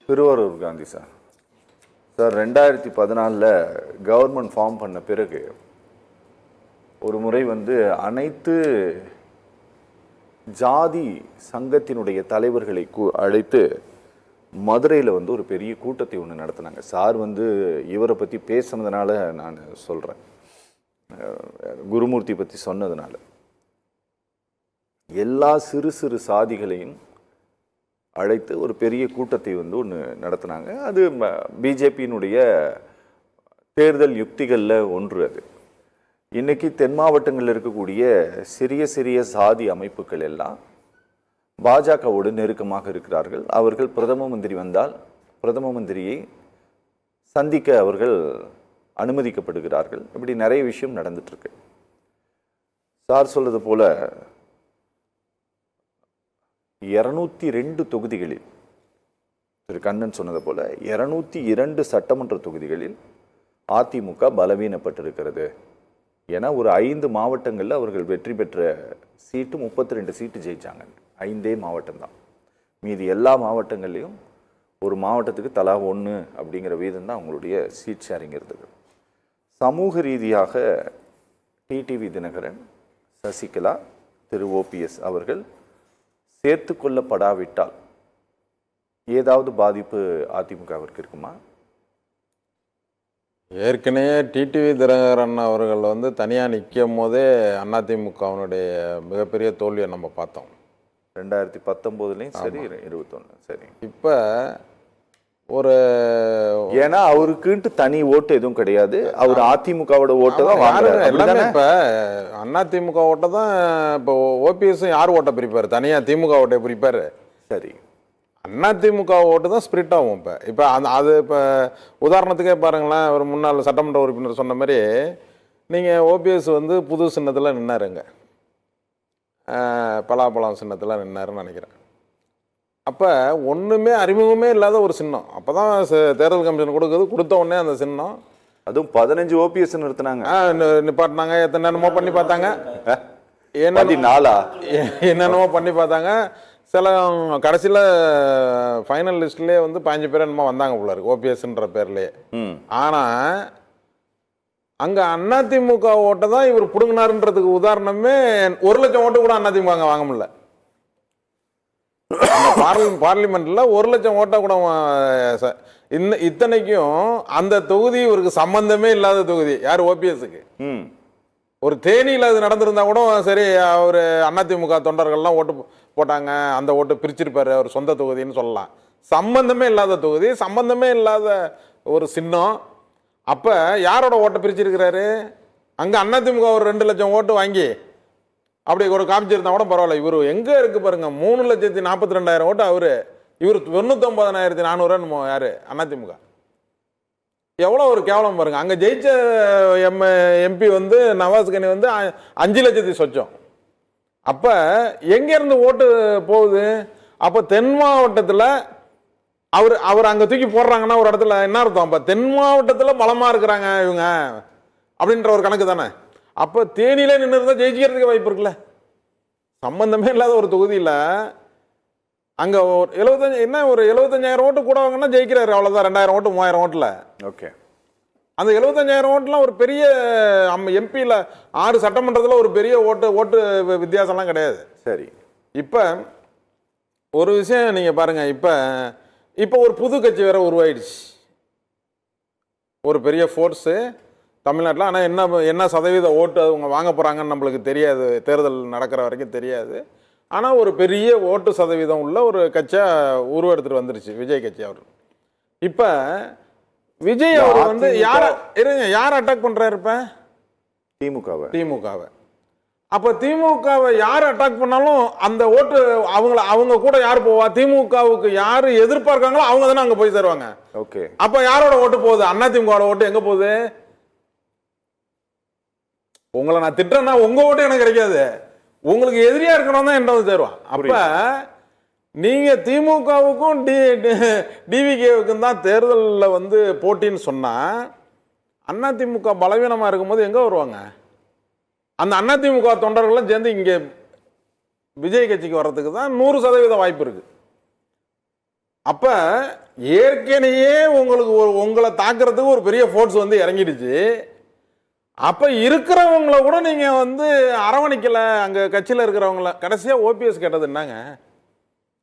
Thiruvarur Gandhi sir. Sir 2014 government form பண்ண பிறகு ஒரு முறை அனைத்து ஜாதி சங்கத்தினுடைய தலைவர்களை அழைத்து மதுரையில் ஒரு பெரிய கூட்டத்தை ஒன்று நடத்தினாங்க. சார் இவரை பற்றி பேசுனதுனால நான் சொல்கிறேன், குருமூர்த்தி பற்றி சொன்னதுனால. எல்லா சிறு சிறு சாதிகளையும் அழைத்து ஒரு பெரிய கூட்டத்தை ஒன்று நடத்தினாங்க. அது பிஜேபியினுடைய தேர்தல் யுக்திகளில் ஒன்று. அது இன்றைக்கி தென் மாவட்டங்களில் இருக்கக்கூடிய சிறிய சிறிய சாதி அமைப்புகள் எல்லாம் பாஜகவோடு நெருக்கமாக இருக்கிறார்கள். அவர்கள் பிரதம மந்திரி வந்தால் பிரதம மந்திரியை சந்திக்க அவர்கள் அனுமதிக்கப்படுகிறார்கள். இப்படி நிறைய விஷயம் நடந்துட்டுருக்கு. சார் சொல்வது போல 202 தொகுதிகளில், திரு கண்ணன் சொன்னது போல 202 சட்டமன்ற தொகுதிகளில் அதிமுக பலவீனப்பட்டிருக்கிறது. ஏன்னா ஒரு 5 மாவட்டங்களில் அவர்கள் வெற்றி பெற்ற சீட்டு 32 சீட்டு ஜெயிச்சாங்க. 5 மாவட்டம்தான். மீதி எல்லா மாவட்டங்கள்லையும் ஒரு மாவட்டத்துக்கு தலா 1 அப்படிங்கிற வீதம் தான் அவங்களுடைய சீட் ஷேரிங் இருந்தது. சமூக ரீதியாக டிடிவி தினகரன், சசிகலா, திரு ஓபிஎஸ் அவர்கள் சேர்த்து கொள்ளப்படாவிட்டால் ஏதாவது பாதிப்பு அதிமுகவிற்கு இருக்குமா? ஏற்கனவே டிடிவி தினகரன் அவர்கள் தனியாக நிற்கும் போதே அதிமுகவினுடைய மிகப்பெரிய தோல்வியை நம்ம பார்த்தோம். 2019 சரி, 21 சரி. இப்போ ஒரு ஏன்னா அவருக்குன்ட்டு தனி ஓட்டு எதுவும் கிடையாது. அவர் அதிமுகவோட ஓட்டு தான் எல்லாமே. இப்போ அதிமுக ஓட்டை தான். இப்போ ஓபிஎஸும் யார் ஓட்டை பிரிப்பார்? தனியாக திமுக ஓட்டை பிரிப்பார். சரி, அதிமுக ஓட்டு தான் ஸ்பிரிட் ஆகும். இப்போ அது இப்போ உதாரணத்துக்கே பாருங்களேன், ஒரு முன்னாள் சட்டமன்ற உறுப்பினர் சொன்ன மாதிரி நீங்கள் ஓபிஎஸ் புது சின்னத்தில் நின்னாருங்க, பலாப்பழம் சின்னத்தில் நின்னாருன்னு நினைக்கிறேன். அப்போ ஒன்றுமே அறிமுகமே இல்லாத ஒரு சின்னம். அப்போ தான் தேர்தல் கமிஷன் கொடுத்த உடனே அந்த சின்னம், அதுவும் 15 ஓபிஎஸ் நிறுத்தினாங்க, நிப்பாட்டினாங்க. என்னென்னமோ பண்ணி பார்த்தாங்க, என்னென்னமோ பண்ணி பார்த்தாங்க. சில கடைசியில் ஃபைனல் லிஸ்ட்லேயே 15 பேர் என்னமோ வந்தாங்க போல இருக்கு ஓபிஎஸ்ன்ற பேர்லேயே. ஆனால் அங்கே அதிமுக ஓட்டை தான் இவர் பிடுங்கினாருன்றதுக்கு உதாரணமே 1 லட்சம் ஓட்டு கூட அதிமுக அங்கே வாங்க முடியல. பார்லிமெண்ட்ல 1 லட்சம் ஓட்டை கூட இத்தனைக்கும் அந்த தொகுதி இவருக்கு சம்பந்தமே இல்லாத தொகுதி. யார்? ஓபிஎஸ்க்கு. ஒரு தேனியில் அது நடந்திருந்தா கூட சரி, அவர் அதிமுக தொண்டர்கள்லாம் ஓட்டு போட்டாங்க, அந்த ஓட்டு பிரிச்சிருப்பாரு, அவர் சொந்த தொகுதின்னு சொல்லலாம். சம்பந்தமே இல்லாத தொகுதி, சம்பந்தமே இல்லாத ஒரு சின்னம். அப்போ யாரோட ஓட்டை பிரிச்சிருக்கிறாரு? அங்கே அதிமுக ஒரு 2 லட்சம் ஓட்டு வாங்கி அப்படி ஒரு காமிச்சிருந்தா கூட பரவாயில்ல. இவர் எங்கே இருக்கு பாருங்க, 3,42,000 ஓட்டு அவரு, இவர் 99,400 யாரு? அதிமுக. எவ்வளோ ஒரு கேவலம் பாருங்க. அங்கே ஜெயிச்ச எம்பி நவாஸ் கனி 5 லட்சத்தி சொச்சம். அப்போ எங்கேருந்து ஓட்டு போகுது? அப்போ தென் மாவட்டத்தில் அவர் அங்கே தூக்கி போடுறாங்கன்னா ஒரு இடத்துல என்ன அர்த்தம்? அப்போ தென் மாவட்டத்தில் பலமாக இருக்கிறாங்க இவங்க அப்படின்ற ஒரு கணக்கு தானே. அப்போ தேனியிலே நின்று இருந்தால் ஜெயிக்கிறதுக்கு வாய்ப்பு இருக்குல்ல. சம்பந்தமே இல்லாத ஒரு தொகுதியில் அங்கே ஒரு 75,000 ஓட்டு கூட வாங்கினா ஜெயிக்கிறாரு, அவ்வளோதான். 2,000 ஓட்டு 3,000 ஓட்டில். ஓகே. அந்த 75,000 ஓட்டுலாம் ஒரு பெரிய எம்பியில் 6 சட்டமன்றத்தில் ஒரு பெரிய ஓட்டு வித்தியாசம்லாம் கிடையாது. சரி. இப்போ ஒரு விஷயம் நீங்கள் பாருங்கள், இப்போ ஒரு புது கட்சி வேற உருவாயிடுச்சு, ஒரு பெரிய ஃபோர்ஸு தமிழ்நாட்டில். ஆனால் என்ன சதவீத ஓட்டு அவங்க வாங்க போகிறாங்கன்னு நம்மளுக்கு தெரியாது, தேர்தல் நடக்கிற வரைக்கும் தெரியாது. ஆனால் ஒரு பெரிய ஓட்டு சதவீதம் உள்ள ஒரு கட்சியாக உருவெடுத்துட்டு வந்துருச்சு விஜய் கட்சி. அவர் இப்போ விஜய் அவர் யார் அட்டாக் பண்ணுறாரு? இப்போ திமுகவை. அப்போ திமுகவை யார் அட்டாக் பண்ணாலும் அந்த ஓட்டு அவங்க கூட யார் போவா? திமுகவுக்கு யார் எதிர்பார்க்காங்களோ அவங்க தானே அங்கே போய் தருவாங்க. ஓகே. அப்போ யாரோட ஓட்டு போகுது? அதிமுக ஓட்டு எங்கே போகுது? உங்களை நான் திட்டேன்னா உங்க ஓட்டு எனக்கு கிடைக்காது, உங்களுக்கு எதிரியா இருக்கணும் தான் என்ன தருவான். அப்ப நீங்க திமுகவுக்கும் டிவிகேவுக்கும் தான் தேர்தலில் போட்டின்னு சொன்னா அதிமுக பலவீனமா இருக்கும்போது எங்க வருவாங்க? அந்த அதிமுக தொண்டர்கள்லாம் சேர்ந்து இங்க விஜய் கட்சிக்கு வர்றதுக்கு தான் 100% வாய்ப்பு இருக்கு. அப்ப ஏற்கனவே உங்களுக்கு உங்களை தாக்குறதுக்கு ஒரு பெரிய ஃபோர்ஸ் வந்து இறங்கிடுச்சு. அப்ப இருக்கிறவங்கள கூட நீங்க வந்து அரவணைக்கல, அங்க கட்சியில இருக்கிறவங்கள. கடைசியா ஓபிஎஸ் கேட்டது என்னங்க,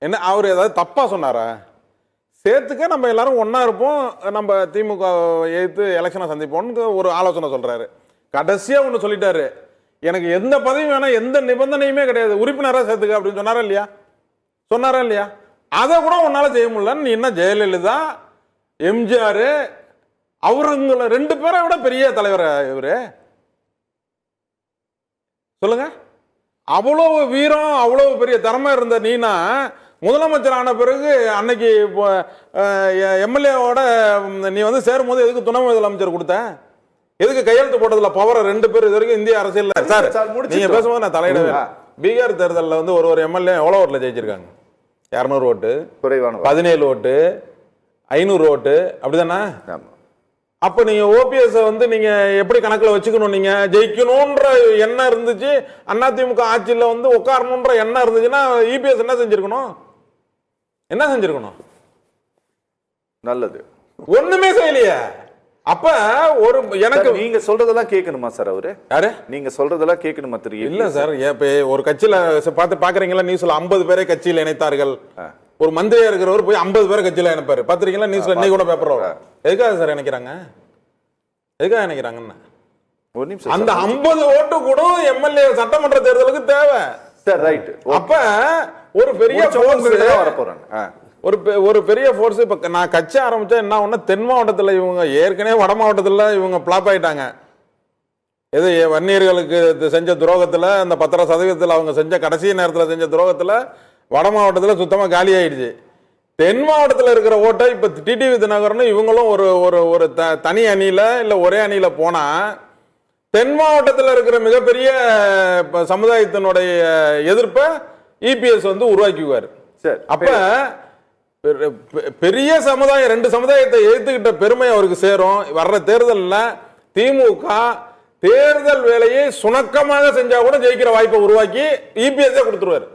என்ன அவர் ஏதாவது தப்பா சொன்னாரா? சேர்த்துக்க நம்ம எல்லாரும் ஒன்னா இருப்போம், நம்ம திமுக எதிர்த்து எலெக்ஷனை சந்திப்போம்னு ஒரு ஆலோசனை சொல்றாரு. கடைசியா ஒண்ணு சொல்லிட்டாரு, எனக்கு எந்த பதவியும் வேணாம், எந்த நிபந்தனையுமே கிடையாது, உறுப்பினராக சேர்த்துக்க அப்படின்னு சொன்னாரா இல்லையா? சொன்னாரா இல்லையா? அதை கூட உன்னால செய்ய முடியலன்னு. நீ என்ன ஜெயலலிதா, எம்ஜிஆர், அவருங்களை 2 பேரை விட பெரிய தலைவர் இவரு? சொல்லுங்க. அவ்வளவு வீரம், அவ்வளவு பெரிய திறமை இருந்த நீனா முதலமைச்சர் ஆன பிறகு அன்னைக்கு எம்எல்ஏவோட நீ வந்து சேரும் போது எதுக்கு துணை முதலமைச்சர் கொடுத்த? எதுக்கு கையெழுத்து போட்டதுல பவரை 2 பேர் இது வரைக்கும் இந்திய அரசியல்? சார் நீங்க பேசும்போது நான் தலையிடவே. பீகார் தேர்தலில் வந்து ஒரு எம்எல்ஏ எவ்வளவு ஓட்டுல ஜெயிச்சிருக்காங்க? 200 ஓட்டு, குறைவான 17 ஓட்டு, 500 ஓட்டு, அப்படிதானே? அப்ப நீங்க ஓபிஎஸ் வந்து நீங்க எப்படி கணக்குல வச்சுக்கணும்? நீங்க ஜெயிக்கணும்ன்ற எண்ணம் இருந்துச்சு, அதிமுக ஆட்சியில வந்து உட்காரணும்ன்ற எண்ணம் இருந்துச்சுன்னா இபிஎஸ் என்ன செஞ்சிருக்கணும்? என்ன செஞ்சிருக்கணும்? நல்லது, ஒண்ணுமே செய்யலையே. அப்ப ஒரு எனக்கு நீங்க சொல்றதெல்லாம் கேட்கணுமா சார்? அவரு யாரு? நீங்க சொல்றதெல்லாம் கேட்கணுமா? தெரியும் இல்ல சார், இப்ப ஒரு கட்சியில பாக்குறீங்களா நியூஸ்ல 50 பேரை கட்சியில் இணைத்தார்கள். ஒரு மந்திரியா இருக்கிறவர் போய் 50 பேரை கட்சியில இணைப்பாரு. பாத்திருக்கீங்களா நியூஸ்ல? இன்னைக்கு கூட பேப்பர் வரும். எதுக்காக சார் இணைக்கிறாங்க? எதுக்காக இணைக்கிறாங்கன்னா ஒரு நிமிஷம், அந்த 50 ஓட்டு கூட எம்எல்ஏ சட்டமன்ற தேர்தலுக்கு தேவை சார். ரைட். அப்ப ஒரு பெரிய ஒரு பெரிய ஃபோர்ஸ். இப்ப நான் கட்சி ஆரம்பிச்சா என்ன ஒண்ணு, தென் மாவட்டத்தில் இவங்க ஏற்கனவே வட மாவட்டத்தில் இவங்க பிளாப் ஆயிட்டாங்க. எது வன்னியர்களுக்கு செஞ்ச துரோகத்துல, அந்த 10% அவங்க செஞ்ச கடைசி நேரத்தில் செஞ்ச துரோகத்துல வட மாவட்டத்தில் சுத்தமா காலி ஆயிடுச்சு. தென் மாவட்டத்தில் இருக்கிற ஓட்டை இப்ப டிடிவி தினகரன் இவங்களும் ஒரு ஒரு தனி அணியில இல்ல ஒரே அணியில போனா தென் மாவட்டத்தில் இருக்கிற மிகப்பெரிய சமுதாயத்தினுடைய எதிர்ப்பை இபிஎஸ் வந்து உருவாக்குவார். அப்ப பெரிய சமுதாயம், 2 சமுதாயத்தை எதிர்த்துக்கிட்ட பெருமை அவருக்கு சேரும். வர்ற தேர்தலில் திமுக தேர்தல் வேலையை சுணக்கமாக செஞ்சா கூட ஜெயிக்கிற வாய்ப்பை உருவாக்கி இபிஎஸ் கொடுத்துருவாரு.